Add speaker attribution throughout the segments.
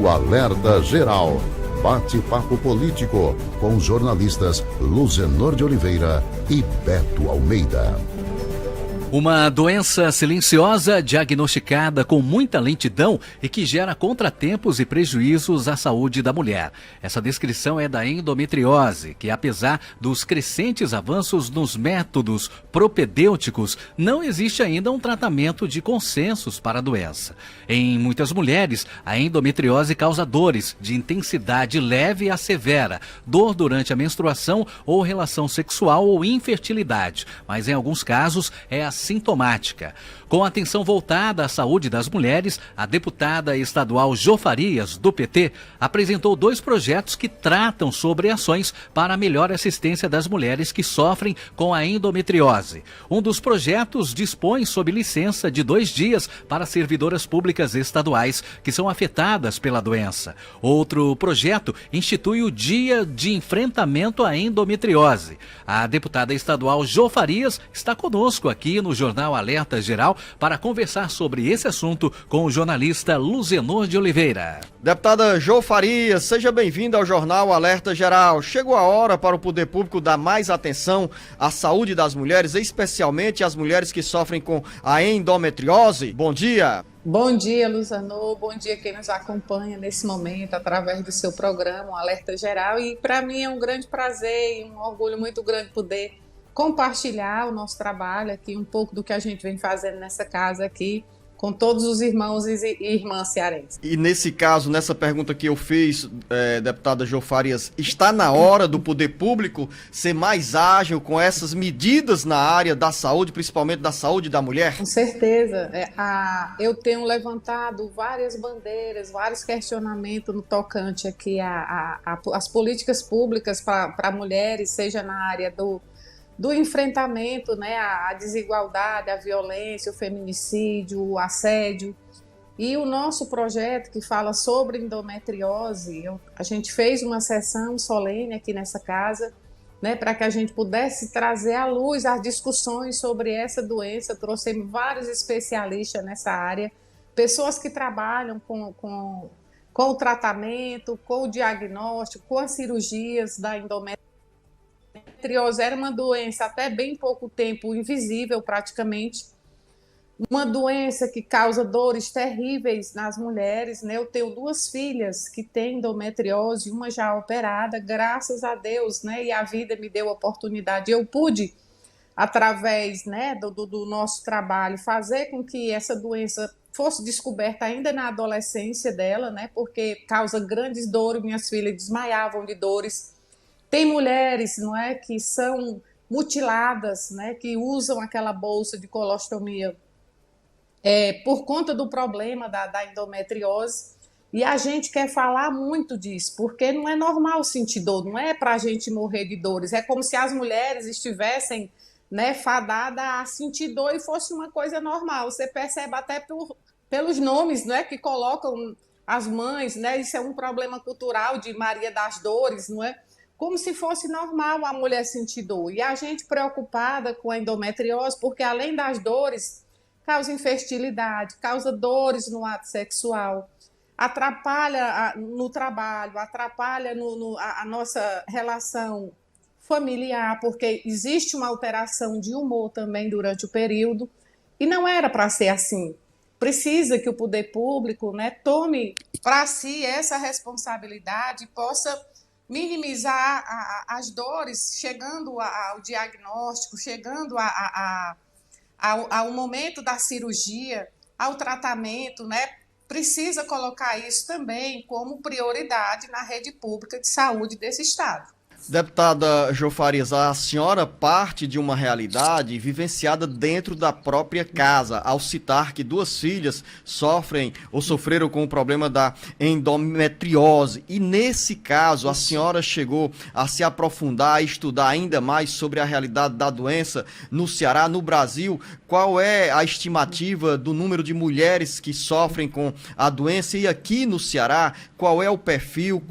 Speaker 1: Jornal Alerta Geral. Bate-papo político com os jornalistas Luzenor de Oliveira e Beto Almeida.
Speaker 2: Uma doença silenciosa diagnosticada com muita lentidão e que gera contratempos e prejuízos à saúde da mulher. Essa descrição é da endometriose, que apesar dos crescentes avanços nos métodos propedêuticos, não existe ainda um tratamento de consensos para a doença. Em muitas mulheres, a endometriose causa dores de intensidade leve a severa, dor durante a menstruação ou relação sexual ou infertilidade, mas em alguns casos é assintomática. Com a atenção voltada à saúde das mulheres, a deputada estadual Jo Farias, do PT, apresentou 2 projetos que tratam sobre ações para a melhor assistência das mulheres que sofrem com a endometriose. Um dos projetos dispõe sob licença de 2 dias para servidoras públicas estaduais que são afetadas pela doença. Outro projeto institui o Dia de Enfrentamento à Endometriose. A deputada estadual Jo Farias está conosco aqui no Jornal Alerta Geral para conversar sobre esse assunto com o jornalista Luzenor de Oliveira.
Speaker 3: Deputada Jo Farias, seja bem-vinda ao Jornal Alerta Geral. Chegou a hora para o poder público dar mais atenção à saúde das mulheres, especialmente as mulheres que sofrem com a endometriose. Bom dia.
Speaker 4: Bom dia, Luzenor. Bom dia quem nos acompanha nesse momento através do seu programa, o Alerta Geral. E para mim é um grande prazer e um orgulho muito grande poder compartilhar o nosso trabalho aqui, um pouco do que a gente vem fazendo nessa casa aqui, com todos os irmãos e irmãs cearenses.
Speaker 3: E nesse caso, nessa pergunta que eu fiz, deputada Jo Farias, está na hora do poder público ser mais ágil com essas medidas na área da saúde, principalmente da saúde da mulher?
Speaker 4: Com certeza. Eu tenho levantado várias bandeiras, vários questionamentos no tocante aqui às políticas públicas para mulheres, seja na área do enfrentamento, né, à desigualdade, à violência, o feminicídio, o assédio. E o nosso projeto que fala sobre endometriose, a gente fez uma sessão solene aqui nessa casa, né, para que a gente pudesse trazer à luz as discussões sobre essa doença. Trouxemos vários especialistas nessa área, pessoas que trabalham com o tratamento, com o diagnóstico, com as cirurgias da endometriose. A endometriose era uma doença até bem pouco tempo invisível praticamente, uma doença que causa dores terríveis nas mulheres, né? Eu tenho 2 filhas que têm endometriose, uma já operada, graças a Deus, né? E a vida me deu a oportunidade, eu pude, através, né, do nosso trabalho, fazer com que essa doença fosse descoberta ainda na adolescência dela, né? Porque causa grandes dores, minhas filhas desmaiavam de dores. Tem mulheres, não é, que são mutiladas, né, que usam aquela bolsa de colostomia por conta do problema da endometriose. E a gente quer falar muito disso, porque não é normal sentir dor, não é para a gente morrer de dores. É como se as mulheres estivessem, né, fadadas a sentir dor e fosse uma coisa normal. Você percebe até pelos nomes, né, que colocam as mães, né, isso é um problema cultural de Maria das Dores, não é? Como se fosse normal a mulher sentir dor. E a gente preocupada com a endometriose, porque além das dores, causa infertilidade, causa dores no ato sexual, atrapalha no trabalho, atrapalha a nossa relação familiar, porque existe uma alteração de humor também durante o período, e não era para ser assim. Precisa que o poder público, né, tome para si essa responsabilidade e possa minimizar as dores, chegando ao diagnóstico, chegando ao momento da cirurgia, ao tratamento, né? Precisa colocar isso também como prioridade na rede pública de saúde desse estado.
Speaker 3: Deputada Jo Farias, a senhora parte de uma realidade vivenciada dentro da própria casa, ao citar que 2 filhas sofrem ou sofreram com o problema da endometriose. E nesse caso, a senhora chegou a se aprofundar, a estudar ainda mais sobre a realidade da doença no Ceará, no Brasil. Qual é a estimativa do número de mulheres que sofrem com a doença? E aqui no Ceará, qual é o perfil,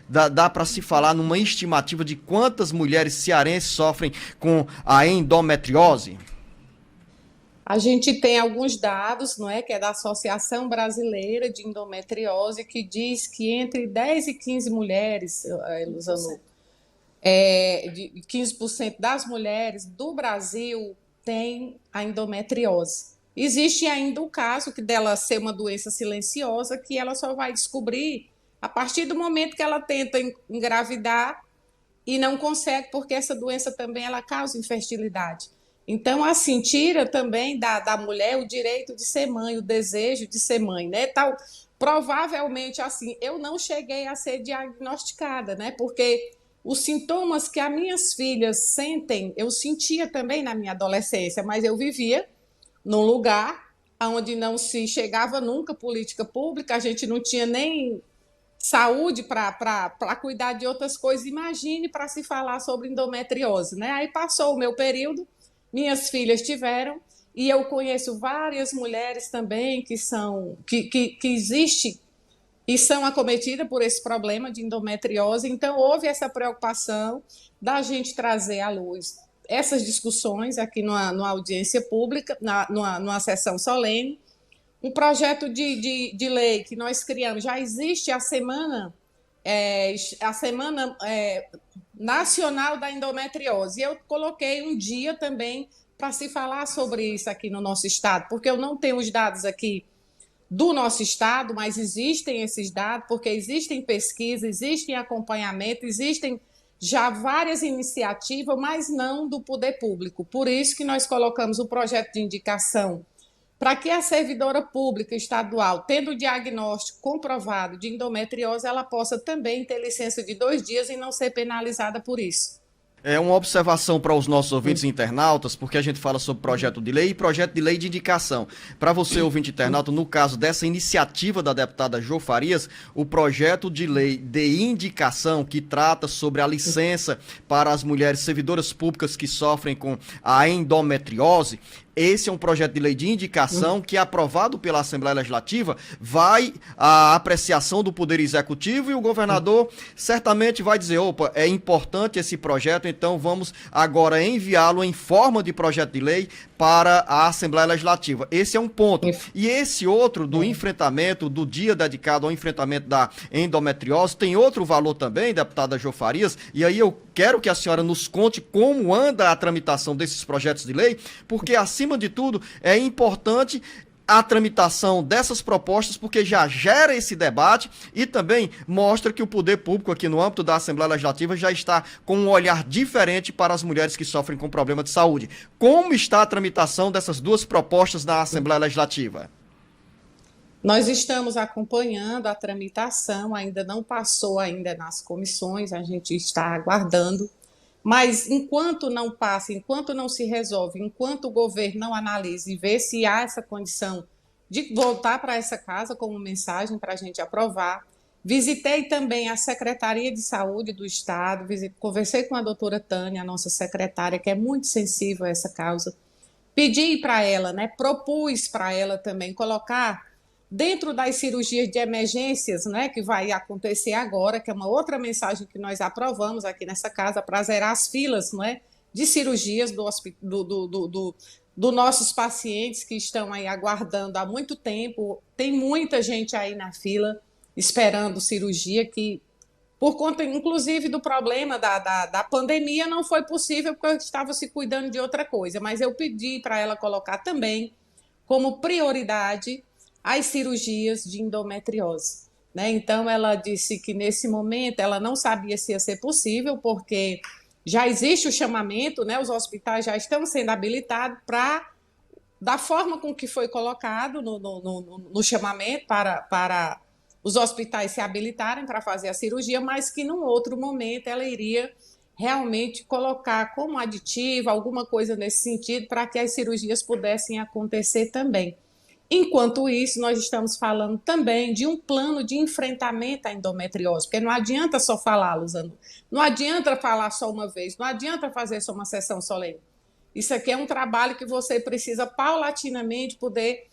Speaker 3: dá para se falar numa estimativa de quantas mulheres cearenses sofrem com a endometriose?
Speaker 4: A gente tem alguns dados, não é, que é da Associação Brasileira de Endometriose, que diz que entre 10 e 15 mulheres, Luzano, 15% das mulheres do Brasil têm a endometriose. Existe ainda o caso que dela ser uma doença silenciosa, que ela só vai descobrir a partir do momento que ela tenta engravidar e não consegue, porque essa doença também ela causa infertilidade. Então, assim, tira também da mulher o direito de ser mãe, o desejo de ser mãe, né? Tal, provavelmente, assim, eu não cheguei a ser diagnosticada, né? Porque os sintomas que as minhas filhas sentem, eu sentia também na minha adolescência, mas eu vivia num lugar onde não se chegava nunca política pública, a gente não tinha nem saúde para cuidar de outras coisas. Imagine para se falar sobre endometriose, né? Aí passou o meu período, minhas filhas tiveram, e eu conheço várias mulheres também que existe e são acometidas por esse problema de endometriose. Então, houve essa preocupação da gente trazer à luz essas discussões aqui numa audiência pública, numa sessão solene. Um projeto de lei que nós criamos, já existe a Semana Nacional da Endometriose. E eu coloquei um dia também para se falar sobre isso aqui no nosso estado, porque eu não tenho os dados aqui do nosso estado, mas existem esses dados, porque existem pesquisas, existem acompanhamento, existem já várias iniciativas, mas não do poder público. Por isso que nós colocamos o projeto de indicação para que a servidora pública estadual, tendo o diagnóstico comprovado de endometriose, ela possa também ter licença de 2 dias e não ser penalizada por isso.
Speaker 3: É uma observação para os nossos ouvintes internautas, porque a gente fala sobre projeto de lei e projeto de lei de indicação. Para você, ouvinte internauta, no caso dessa iniciativa da deputada Jo Farias, o projeto de lei de indicação que trata sobre a licença para as mulheres servidoras públicas que sofrem com a endometriose, esse é um projeto de lei de indicação que, aprovado pela Assembleia Legislativa, vai à apreciação do Poder Executivo e o governador certamente vai dizer, opa, é importante esse projeto, então vamos agora enviá-lo em forma de projeto de lei para a Assembleia Legislativa. Esse é um ponto. E esse outro do enfrentamento, do dia dedicado ao enfrentamento da endometriose, tem outro valor também, deputada Jo Farias, e aí eu quero que a senhora nos conte como anda a tramitação desses projetos de lei, porque, acima de tudo, é importante a tramitação dessas propostas, porque já gera esse debate e também mostra que o poder público aqui no âmbito da Assembleia Legislativa já está com um olhar diferente para as mulheres que sofrem com problema de saúde. Como está a tramitação dessas duas propostas na Assembleia Legislativa?
Speaker 4: Nós estamos acompanhando a tramitação, ainda não passou ainda nas comissões, a gente está aguardando, mas enquanto não passa, enquanto não se resolve, enquanto o governo não analisa e vê se há essa condição de voltar para essa casa como mensagem para a gente aprovar, visitei também a Secretaria de Saúde do Estado, conversei com a doutora Tânia, a nossa secretária, que é muito sensível a essa causa, pedi para ela, né, propus para ela também colocar dentro das cirurgias de emergências, né, que vai acontecer agora, que é uma outra mensagem que nós aprovamos aqui nessa casa, para zerar as filas, né, de cirurgias dos nossos pacientes que estão aí aguardando há muito tempo. Tem muita gente aí na fila esperando cirurgia, que por conta, inclusive, do problema da pandemia, não foi possível, porque eu estava se cuidando de outra coisa, mas eu pedi para ela colocar também como prioridade as cirurgias de endometriose, né? Então, ela disse que nesse momento ela não sabia se ia ser possível, porque já existe o chamamento, né? Os hospitais já estão sendo habilitados para, da forma com que foi colocado no chamamento, para os hospitais se habilitarem para fazer a cirurgia, mas que num outro momento ela iria realmente colocar como aditivo, alguma coisa nesse sentido, para que as cirurgias pudessem acontecer também. Enquanto isso, nós estamos falando também de um plano de enfrentamento à endometriose, porque não adianta só falar, Luzano, não adianta falar só uma vez, não adianta fazer só uma sessão solene. Isso aqui é um trabalho que você precisa paulatinamente poder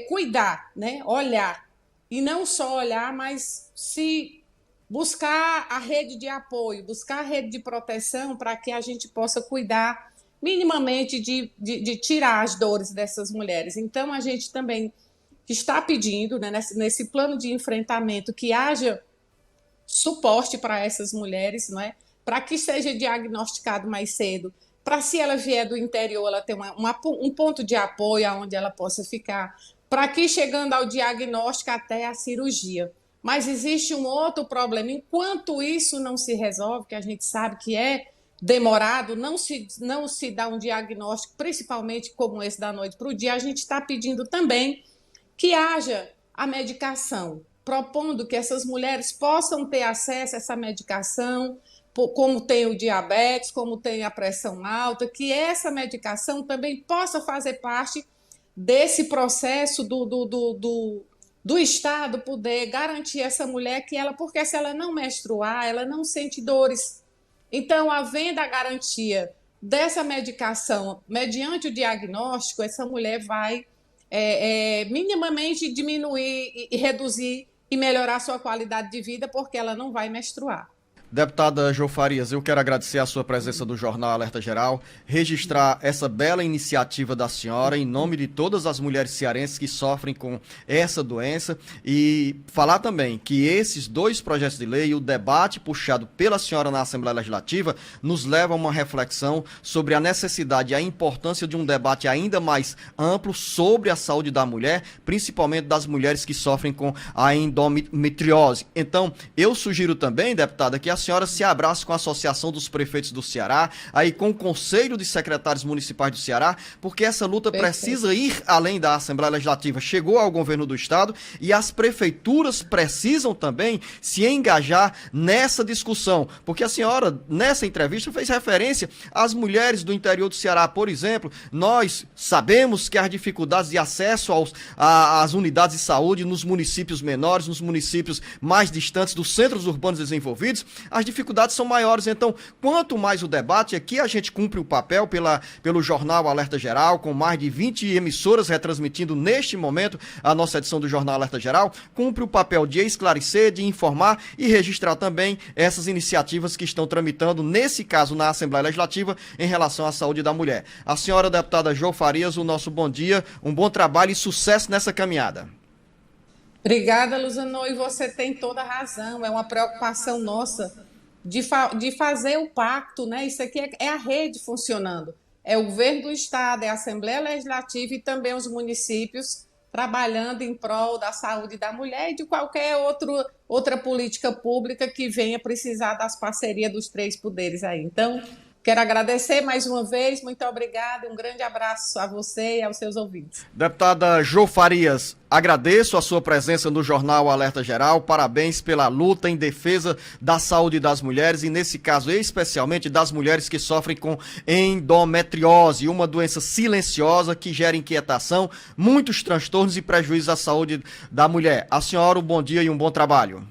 Speaker 4: cuidar, né? Olhar, e não só olhar, mas se buscar a rede de apoio, buscar a rede de proteção para que a gente possa cuidar minimamente de tirar as dores dessas mulheres. Então, a gente também está pedindo, né, nesse plano de enfrentamento, que haja suporte para essas mulheres, não é? Para que seja diagnosticado mais cedo, para se ela vier do interior, ela ter um ponto de apoio onde ela possa ficar, para que chegando ao diagnóstico até a cirurgia. Mas existe um outro problema, enquanto isso não se resolve, que a gente sabe que é demorado, não se dá um diagnóstico, principalmente como esse da noite para o dia, a gente está pedindo também que haja a medicação, propondo que essas mulheres possam ter acesso a essa medicação, como tem o diabetes, como tem a pressão alta, que essa medicação também possa fazer parte desse processo do Estado poder garantir essa mulher que ela, porque se ela não menstruar, ela não sente dores. Então, havendo a garantia dessa medicação, mediante o diagnóstico, essa mulher vai minimamente diminuir e reduzir e melhorar sua qualidade de vida, porque ela não vai menstruar.
Speaker 3: Deputada Jo Farias, eu quero agradecer a sua presença no Jornal Alerta Geral, registrar essa bela iniciativa da senhora em nome de todas as mulheres cearenses que sofrem com essa doença e falar também que esses 2 projetos de lei, o debate puxado pela senhora na Assembleia Legislativa, nos leva a uma reflexão sobre a necessidade e a importância de um debate ainda mais amplo sobre a saúde da mulher, principalmente das mulheres que sofrem com a endometriose. Então, eu sugiro também, deputada, que a senhora se abrace com a Associação dos Prefeitos do Ceará, aí com o Conselho de Secretários Municipais do Ceará, porque essa luta precisa ir além da Assembleia Legislativa. Chegou ao governo do Estado e as prefeituras precisam também se engajar nessa discussão, porque a senhora, nessa entrevista, fez referência às mulheres do interior do Ceará. Por exemplo, nós sabemos que as dificuldades de acesso às unidades de saúde nos municípios menores, nos municípios mais distantes dos centros urbanos desenvolvidos, as dificuldades são maiores. Então, quanto mais o debate, aqui a gente cumpre o papel pelo Jornal Alerta Geral, com mais de 20 emissoras retransmitindo neste momento a nossa edição do Jornal Alerta Geral, cumpre o papel de esclarecer, de informar e registrar também essas iniciativas que estão tramitando, nesse caso na Assembleia Legislativa, em relação à saúde da mulher. A senhora deputada Jo Farias, o nosso bom dia, um bom trabalho e sucesso nessa caminhada.
Speaker 4: Obrigada, Luzano, e você tem toda a razão, é uma preocupação nossa de fazer o pacto, né? Isso aqui é a rede funcionando, é o governo do Estado, é a Assembleia Legislativa e também os municípios trabalhando em prol da saúde da mulher e de qualquer outra política pública que venha precisar das parcerias dos 3 poderes aí. Então, quero agradecer mais uma vez, muito obrigada, um grande abraço a você e aos seus ouvintes.
Speaker 3: Deputada Jo Farias, agradeço a sua presença no Jornal Alerta Geral, parabéns pela luta em defesa da saúde das mulheres e, nesse caso, especialmente das mulheres que sofrem com endometriose, uma doença silenciosa que gera inquietação, muitos transtornos e prejuízos à saúde da mulher. A senhora, um bom dia e um bom trabalho.